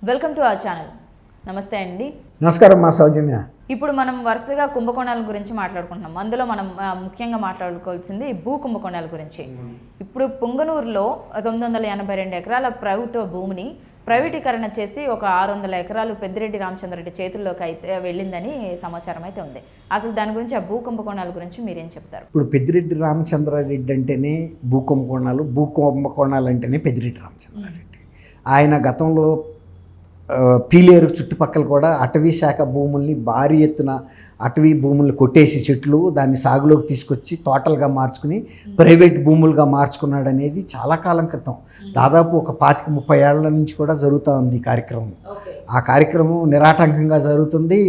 Welcome to our channel. నమస్తే అండి. నమస్కారం మా సౌజన్య. ఇప్పుడు మనం వరుసగా కుంభకోణాల గురించి మాట్లాడుకుంటున్నాం. అందులో మనం ముఖ్యంగా మాట్లాడుకోవాల్సింది భూ కుంభకోణాల గురించి. ఇప్పుడు పుంగనూరులో 982 ఎకరాల ప్రభుత్వ భూమిని ప్రైవేటీకరణ చేసి ఒక 600 ఎకరాలు పెద్దిరెడ్డి రామచంద్రరెడ్డి చేతుల్లోకి అయితే వెళ్ళిందని సమాచారం అయితే ఉంది. అసలు దాని గురించి, ఆ భూ కుంభకోణాల గురించి మీరేం చెప్తారు? ఇప్పుడు పెద్దిరెడ్డి రామచంద్రారెడ్డి అంటేనే భూ కుంభకోణాలు అంటేనే పెద్దిరెడ్డి రామచంద్రారెడ్డి. ఆయన గతంలో పీలేరు చుట్టుపక్కల కూడా అటవీ శాఖ భూముల్ని భారీ ఎత్తున అటవీ భూముల్ని కొట్టేసి చెట్లు దాన్ని సాగులోకి తీసుకొచ్చి తోటలుగా మార్చుకుని ప్రైవేట్ భూములుగా మార్చుకున్నాడు అనేది చాలా కాలం క్రితం, దాదాపు ఒక 25-30 ఏళ్ల నుంచి కూడా జరుగుతూ ఉంది ఈ కార్యక్రమం. ఆ కార్యక్రమం నిరాటంకంగా జరుగుతుంది.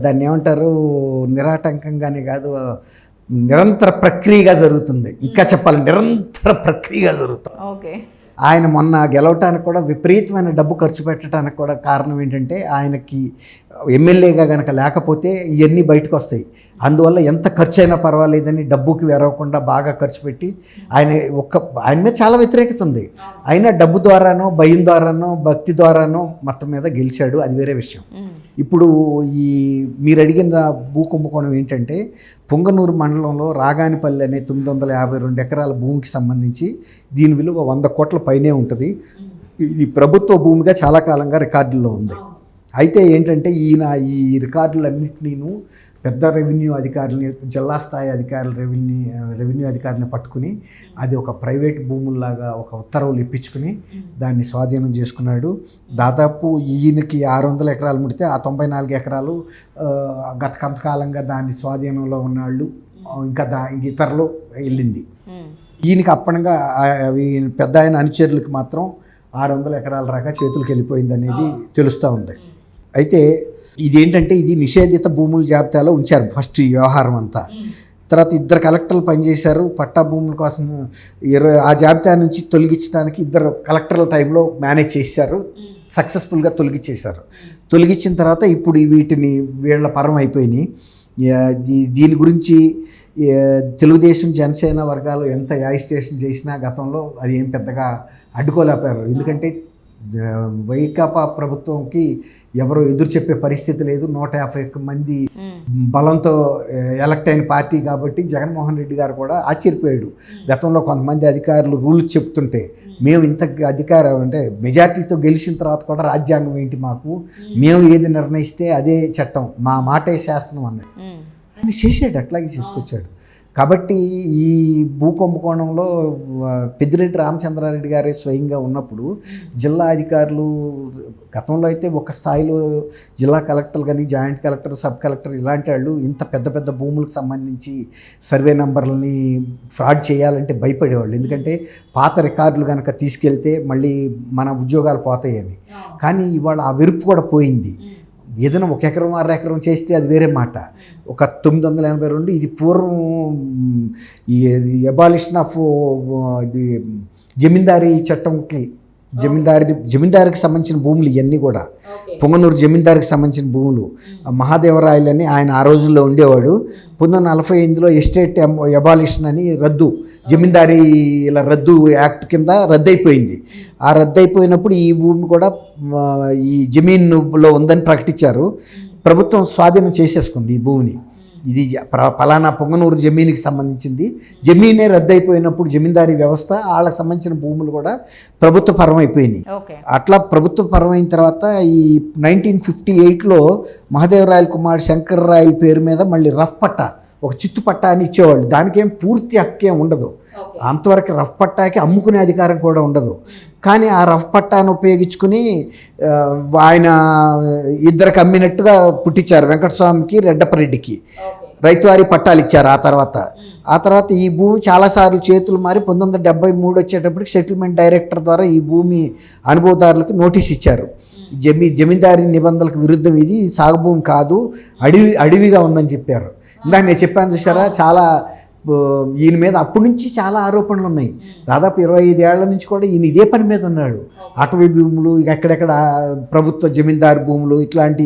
దాన్ని ఏమంటారు, నిరాటంకంగానే కాదు, నిరంతర ప్రక్రియగా జరుగుతుంది. ఇంకా చెప్పాలి, నిరంతర ప్రక్రియగా జరుగుతుంది. ఓకే. ఆయన మొన్న గెలవటానికి కూడా విపరీతమైన డబ్బు ఖర్చు పెట్టడానికి కూడా కారణం ఏంటంటే, ఆయనకి ఎమ్మెల్యేగా కనుక లేకపోతే ఇవన్నీ బయటకు వస్తాయి. అందువల్ల ఎంత ఖర్చు అయినా పర్వాలేదని డబ్బుకి వెరవకుండా బాగా ఖర్చు పెట్టి ఆయన మీద చాలా వ్యతిరేకత ఉంది. అయినా డబ్బు ద్వారానో, భయం ద్వారానో, భక్తి ద్వారానో మొత్తం మీద గెలిచాడు. అది వేరే విషయం. ఇప్పుడు మీరు అడిగిన భూ కుంభకోణం ఏంటంటే, పుంగనూరు మండలంలో రాగానిపల్లి అనే 952 ఎకరాల భూమికి సంబంధించి దీని విలువ 100 కోట్ల పైనే ఉంటుంది. ఇది ప్రభుత్వ భూమిగా చాలా కాలంగా రికార్డుల్లో ఉంది. అయితే ఏంటంటే, ఈయన ఈ రికార్డులన్నింటినీను పెద్ద రెవెన్యూ అధికారులని, జిల్లా స్థాయి అధికారులు, రెవెన్యూ అధికారిని పట్టుకుని అది ఒక ప్రైవేట్ భూముల్లాగా ఒక ఉత్తర్వులు ఇప్పించుకుని దాన్ని స్వాధీనం చేసుకున్నాడు. దాదాపు ఈయనకి 600 ఎకరాలు ముడితే ఆ 94 ఎకరాలు గత కొంతకాలంగా దాని స్వాధీనంలో ఉన్నాళ్ళు, ఇంకా ఇతరులు వెళ్ళింది. ఈయనకి అప్పనంగా పెద్ద ఆయన అనుచరులకు మాత్రం 600 ఎకరాల దాకా చేతులకు వెళ్ళిపోయింది అనేది తెలుస్తూ ఉంది. అయితే ఇదేంటంటే, ఇది నిషేధిత భూముల జాబితాలో ఉంచారు ఫస్ట్ ఈ వ్యవహారం అంతా. తర్వాత 2 కలెక్టర్లు పనిచేశారు పట్టా భూముల కోసం. ఆ జాబితా నుంచి తొలగించడానికి 2 కలెక్టర్ల టైంలో మేనేజ్ చేశారు, సక్సెస్ఫుల్గా తొలగించేశారు. తొలగించిన తర్వాత ఇప్పుడు వీటిని వీళ్ళ పరం అయిపోయినాయి. దీని గురించి తెలుగుదేశం జనసేన వర్గాలు ఎంత యాజిటేషన్ చేసినా గతంలో అది ఏం పెద్దగా అడ్డుకోలేకపోయారు. ఎందుకంటే వైకాపా ప్రభుత్వంకి ఎవరో ఎదురు చెప్పే పరిస్థితి లేదు. 151 మంది బలంతో ఎలక్ట్ అయిన పార్టీ కాబట్టి జగన్మోహన్ రెడ్డి గారు కూడా ఆశ్చర్యపోయాడు. గతంలో కొంతమంది అధికారులు రూల్స్ చెప్తుంటే, మేము ఇంత అధికారం అంటే మెజార్టీతో గెలిచిన తర్వాత కూడా రాజ్యాంగం ఏంటి మాకు, మేము ఏది నిర్ణయిస్తే అదే చట్టం, మా మాటే శాసనం అన్నాడు. ఆయన చేసాడు, అట్లాగే చేసుకొచ్చాడు. కాబట్టి ఈ భూ కుంభకోణంలో పెద్దిరెడ్డి రామచంద్రారెడ్డి గారే స్వయంగా ఉన్నప్పుడు జిల్లా అధికారులు గతంలో అయితే ఒక స్థాయిలో జిల్లా కలెక్టర్లు కానీ, జాయింట్ కలెక్టర్, సబ్ కలెక్టర్ ఇలాంటి వాళ్ళు ఇంత పెద్ద పెద్ద భూములకు సంబంధించి సర్వే నెంబర్లని ఫ్రాడ్ చేయాలంటే భయపడేవాళ్ళు. ఎందుకంటే పాత రికార్డులు కనుక తీసుకెళ్తే మళ్ళీ మన ఉద్యోగాలు పోతాయని. కానీ ఇవాళ ఆ వెరుపు కూడా పోయింది. ఏదైనా 1 ఎకరం 6 ఎకరం చేస్తే అది వేరే మాట. ఒక 982 ఇది పూర్వం ఈ ఎబాలిషన్ ఆఫ్ ఇది జమీందారీ చట్టంకి, జమీందారికి సంబంధించిన భూములు ఇవన్నీ కూడా పుంగనూరు జమీందారికి సంబంధించిన భూములు. మహాదేవరాయలు అని ఆయన ఆ రోజుల్లో ఉండేవాడు. 1948లో ఎస్టేట్ ఎబాలిషన్ అని రద్దు, జమీందారీల రద్దు యాక్ట్ కింద రద్దయిపోయింది. ఆ రద్దయిపోయినప్పుడు ఈ భూమి కూడా ఈ జమీన్లో ఉందని ప్రకటించారు. ప్రభుత్వం స్వాధీనం చేసేసుకుంది ఈ భూమిని. ఇది పలానా పొంగనూరు జమీన్కి సంబంధించింది. జమీనే రద్దయిపోయినప్పుడు జమీందారీ వ్యవస్థ, వాళ్ళకి సంబంధించిన భూములు కూడా ప్రభుత్వ పరం అయిపోయినాయి. అట్లా ప్రభుత్వ పరం అయిన తర్వాత ఈ 1958లో మహాదేవరాయల కుమారుడు శంకర్రాయల పేరు మీద మళ్ళీ రఫ్ పట్టా, ఒక చిత్తు పట్టా అని ఇచ్చేవాళ్ళు. దానికేం పూర్తి హక్కేం ఉండదు. అంతవరకు రఫ్ పట్టాకి అమ్ముకునే అధికారం కూడా ఉండదు. కానీ ఆ రఫ్ పట్టాను ఉపయోగించుకుని ఆయన 2 అమ్మినట్టుగా పుట్టించారు. వెంకటస్వామికి, రెడ్డప్పరెడ్డికి రైతువారీ పట్టాలు ఇచ్చారు. ఆ తర్వాత ఈ భూమి చాలాసార్లు చేతులు మారి 1973 వచ్చేటప్పటికి సెటిల్మెంట్ డైరెక్టర్ ద్వారా ఈ భూమి అనుభవదారులకు నోటీస్ ఇచ్చారు. జమీందారీ నిబంధనలకు విరుద్ధం, ఇది సాగు భూమి కాదు, అడవిగా ఉందని చెప్పారు. ఇందాక నేను చెప్పాను చూసారా, చాలా ఈయన మీద అప్పటి నుంచి చాలా ఆరోపణలు ఉన్నాయి. దాదాపు 25 ఏళ్ల నుంచి కూడా ఈయన ఇదే పని మీద ఉన్నాడు. అటవీ భూములు, ఎక్కడెక్కడ ప్రభుత్వ జమీందారు భూములు, ఇట్లాంటి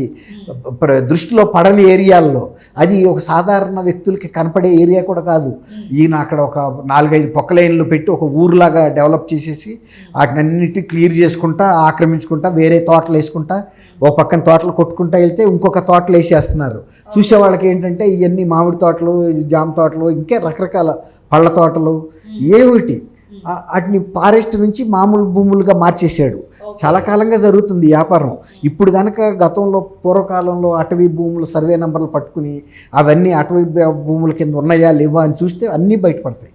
దృష్టిలో పడని ఏరియాల్లో, అది ఒక సాధారణ వ్యక్తులకి కనపడే ఏరియా కూడా కాదు. ఈయన అక్కడ ఒక 4-5 పొక్కలైన్లు పెట్టి ఒక ఊరులాగా డెవలప్ చేసేసి వాటినన్నిటి క్లియర్ చేసుకుంటా, ఆక్రమించుకుంటా, వేరే తోటలు వేసుకుంటా, ఓ పక్కన తోటలు కొట్టుకుంటా వెళ్తే ఇంకొక తోటలు వేసేస్తున్నారు. చూసే వాళ్ళకి ఏంటంటే ఇవన్నీ మామిడి తోటలు, జామ తోటలు, ఇంకే రకరకాల పళ్ళ తోటలు ఏమిటి వాటిని ఫారెస్ట్ నుంచి మామూలు భూములుగా మార్చేశాడు. చాలా కాలంగా జరుగుతుంది వ్యాపారం. ఇప్పుడు కనుక గతంలో పూర్వకాలంలో అటవీ భూములు సర్వే నెంబర్లు పట్టుకుని అవన్నీ అటవీ భూముల కింద ఉన్నాయా లేవా అని చూస్తే అన్నీ బయటపడతాయి.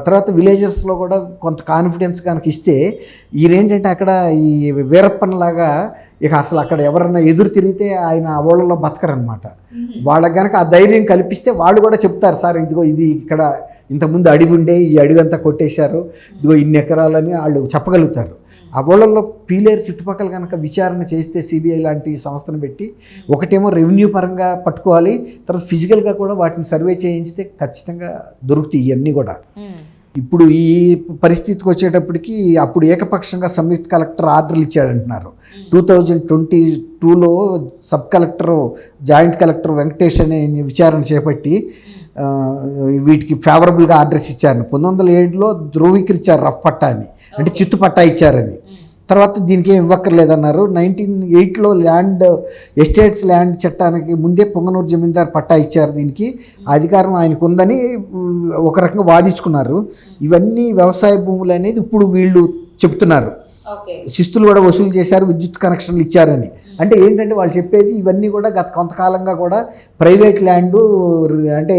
తర్వాత విలేజెస్లో కూడా కొంత కాన్ఫిడెన్స్ కనుక ఇస్తే ఈయనేంటంటే అక్కడ ఈ వీరప్పన్లాగా ఇక అసలు అక్కడ ఎవరన్నా ఎదురు తిరిగితే ఆయన ఊళ్ళలో బతకరనమాట. వాళ్ళకి కనుక ఆ ధైర్యం కల్పిస్తే వాళ్ళు కూడా చెప్తారు, సార్ ఇదిగో ఇది ఇక్కడ ఇంతకుముందు అడవి ఉండే, ఈ అడవి అంతా కొట్టేశారు, ఇదిగో ఇన్ని ఎకరాలని వాళ్ళు చెప్పగలుగుతారు. ఆ ఊళ్ళల్లో పీలేరు చుట్టుపక్కల కనుక విచారణ చేస్తే సిబిఐ లాంటి సంస్థను పెట్టి, ఒకటేమో రెవెన్యూ పరంగా పట్టుకోవాలి, తర్వాత ఫిజికల్గా కూడా వాటిని సర్వే చేయిస్తే ఖచ్చితంగా దొరుకుతాయి ఇవన్నీ కూడా. ఇప్పుడు ఈ పరిస్థితికి వచ్చేటప్పటికి అప్పుడు ఏకపక్షంగా సంయుక్త కలెక్టర్ ఆర్డర్లు ఇచ్చాడంటున్నారు. 2022లో sub collector, joint collector Venkatesh అనే విచారణ చేపట్టి వీటికి ఫేవరబుల్గా ఆర్డర్స్ ఇచ్చారని. 1907లో ధృవీకరించారు రఫ్ పట్టా అని, అంటే చిత్తు పట్టా ఇచ్చారని. తర్వాత దీనికి ఏం ఇవ్వక్కర్లేదన్నారు. 1908లో ఎస్టేట్స్ ల్యాండ్ చట్టానికి ముందే పొంగనూరు జమీందార్ పట్టా ఇచ్చారు. దీనికి అధికారం ఆయనకు ఉందని ఒక రకంగా వాదించుకున్నారు. ఇవన్నీ వ్యవసాయ భూములు అనేది ఇప్పుడు వీళ్ళు చెప్తున్నారు. శిస్తులు కూడా వసూలు చేశారు, విద్యుత్ కనెక్షన్లు ఇచ్చారని. అంటే ఏంటంటే వాళ్ళు చెప్పేది ఇవన్నీ కూడా గత కొంతకాలంగా కూడా ప్రైవేట్ ల్యాండు, అంటే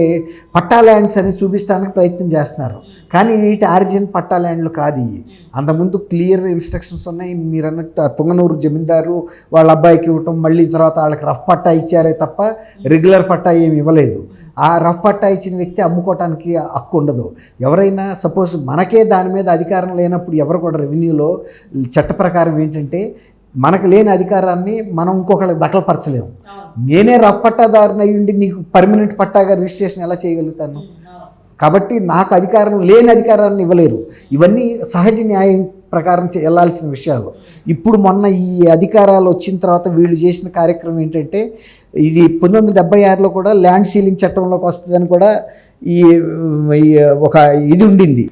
పట్టా ల్యాండ్స్ అని చూపించడానికి ప్రయత్నం చేస్తున్నారు. కానీ వీటి ఆరిజిన్ పట్టా ల్యాండ్లు కాదు. ఇవి అంతకుముందు క్లియర్ ఇన్స్ట్రక్షన్స్ ఉన్నాయి. మీరు అన్నట్టు పొంగనూరు జమీందారు వాళ్ళ అబ్బాయికి ఇవ్వటం, మళ్ళీ తర్వాత వాళ్ళకి రఫ్ పట్టా ఇచ్చారే తప్ప రెగ్యులర్ పట్టా ఏమి ఇవ్వలేదు. ఆ రఫ్ పట్టా ఇచ్చిన వ్యక్తి అమ్ముకోవటానికి హక్కు ఉండదు. ఎవరైనా సపోజ్ మనకే దాని మీద అధికారం లేనప్పుడు ఎవరు కూడా రెవెన్యూలో చట్ట ప్రకారం ఏంటంటే మనకు లేని అధికారాన్ని మనం ఇంకొకరికి దఖలుపరచలేము. నేనే రఫ్ పట్టాదారుని అయ్యుండి నీకు పర్మనెంట్ పట్టాగా రిజిస్ట్రేషన్ ఎలా చేయగలుగుతాను? కాబట్టి నాకు అధికారం లేని అధికారాన్ని ఇవ్వలేరు. ఇవన్నీ సహజ న్యాయం ప్రకారం వెళ్ళాల్సిన విషయాలు. ఇప్పుడు మొన్న ఈ అధికారాలు వచ్చిన తర్వాత వీళ్ళు చేసిన కార్యక్రమం ఏంటంటే, ఇది 1976లో కూడా ల్యాండ్ సీలింగ్ చట్టంలోకి వస్తుందని కూడా ఈ ఒక ఇది ఉండింది.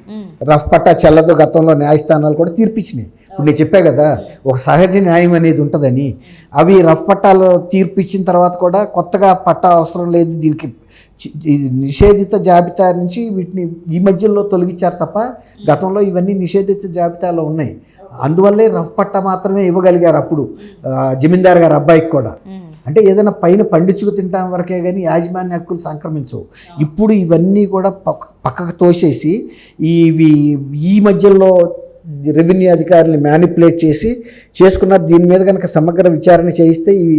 రఫ్ పట్టా చెల్లదు గతంలో న్యాయస్థానాలు కూడా తీర్పిచ్చినాయి. ఇప్పుడు నేను చెప్పా కదా ఒక సహజ న్యాయం అనేది ఉంటుందని. అవి రఫ్ పట్టాలు తీర్పు ఇచ్చిన తర్వాత కూడా కొత్తగా పట్టా అవసరం లేదు, దీనికి నిషేధిత జాబితా నుంచి వీటిని ఈ మధ్యలో తొలగించారు తప్ప గతంలో ఇవన్నీ నిషేధిత జాబితాలో ఉన్నాయి. అందువల్లే రఫ్ పట్టా మాత్రమే ఇవ్వగలిగారు అప్పుడు జమీందార్ గారి అబ్బాయికి కూడా. అంటే ఏదైనా పైన పండించుకు తింటాం వరకే కానీ యాజమాన్య హక్కులు సంక్రమించవు. ఇప్పుడు ఇవన్నీ కూడా పక్కకు తోసేసి ఇవి ఈ మధ్యలో రెవెన్యూ అధికారులు మ్యానిపులేట్ చేసి చేసుకున్నారు. దీని మీద కనుక సమగ్ర విచారణ చేయిస్తే ఇవి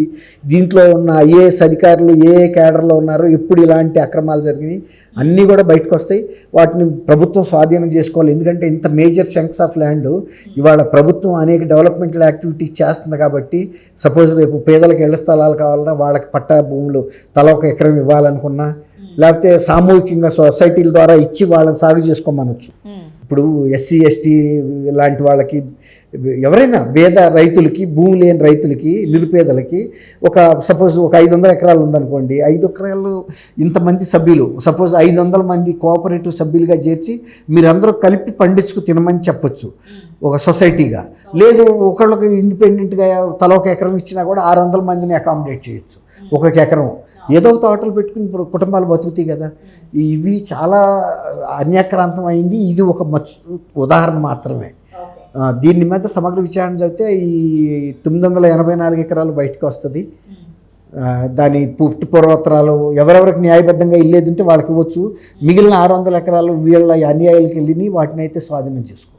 దీంట్లో ఉన్న ఐఏఎస్ అధికారులు ఏ క్యాడర్లో ఉన్నారో, ఎప్పుడు ఇలాంటి అక్రమాలు జరిగినాయి అన్నీ కూడా బయటకు వస్తాయి. వాటిని ప్రభుత్వం స్వాధీనం చేసుకోవాలి. ఎందుకంటే ఇంత మేజర్ చంక్స్ ఆఫ్ ల్యాండ్ ఇవాళ ప్రభుత్వం అనేక డెవలప్మెంటల్ యాక్టివిటీ చేస్తుంది కాబట్టి, సపోజ్ రేపు పేదలకు ఇళ్ల స్థలాలు కావాలన్నా వాళ్ళకి పట్టా భూములు తల ఒక ఎకరం ఇవ్వాలనుకున్నా, లేకపోతే సామూహికంగా సొసైటీల ద్వారా ఇచ్చి వాళ్ళని సాగు చేసుకోమనొచ్చు. ఇప్పుడు ఎస్సీ ఎస్టీ లాంటి వాళ్ళకి, ఎవరైనా పేద రైతులకి, భూమి లేని రైతులకి, నిరుపేదలకి ఒక సపోజ్ ఒక 500 ఎకరాలు ఉందనుకోండి, 5 ఎకరాలు ఇంతమంది సభ్యులు, సపోజ్ 500 మంది కోఆపరేటివ్ సభ్యులుగా చేర్చి మీరందరూ కలిపి పండించుకు తినమని చెప్పొచ్చు ఒక సొసైటీగా. లేదు ఒకళ్ళకి ఇండిపెండెంట్గా తల ఒక ఎకరం ఇచ్చినా కూడా 600 మందిని అకామిడేట్ చేయొచ్చు ఒక్కొక్క ఎకరం. ఏదో ఒక తోటలు పెట్టుకుని కుటుంబాలు బతుకుతాయి కదా. ఇవి చాలా అన్యాక్రాంతం అయింది. ఇది ఒక ఉదాహరణ మాత్రమే. దీని మీద సమగ్ర విచారణ జరిగితే ఈ 984 ఎకరాలు బయటకు వస్తుంది. దాని పుట్టి పూర్వోత్తరాలు ఎవరెవరికి న్యాయబద్ధంగా ఇల్లేదంటే వాళ్ళకి ఇవ్వచ్చు. మిగిలిన 600 ఎకరాలు వీళ్ళ అన్యాయాలకు వెళ్ళి వాటిని అయితే స్వాధీనం చేసుకోవచ్చు.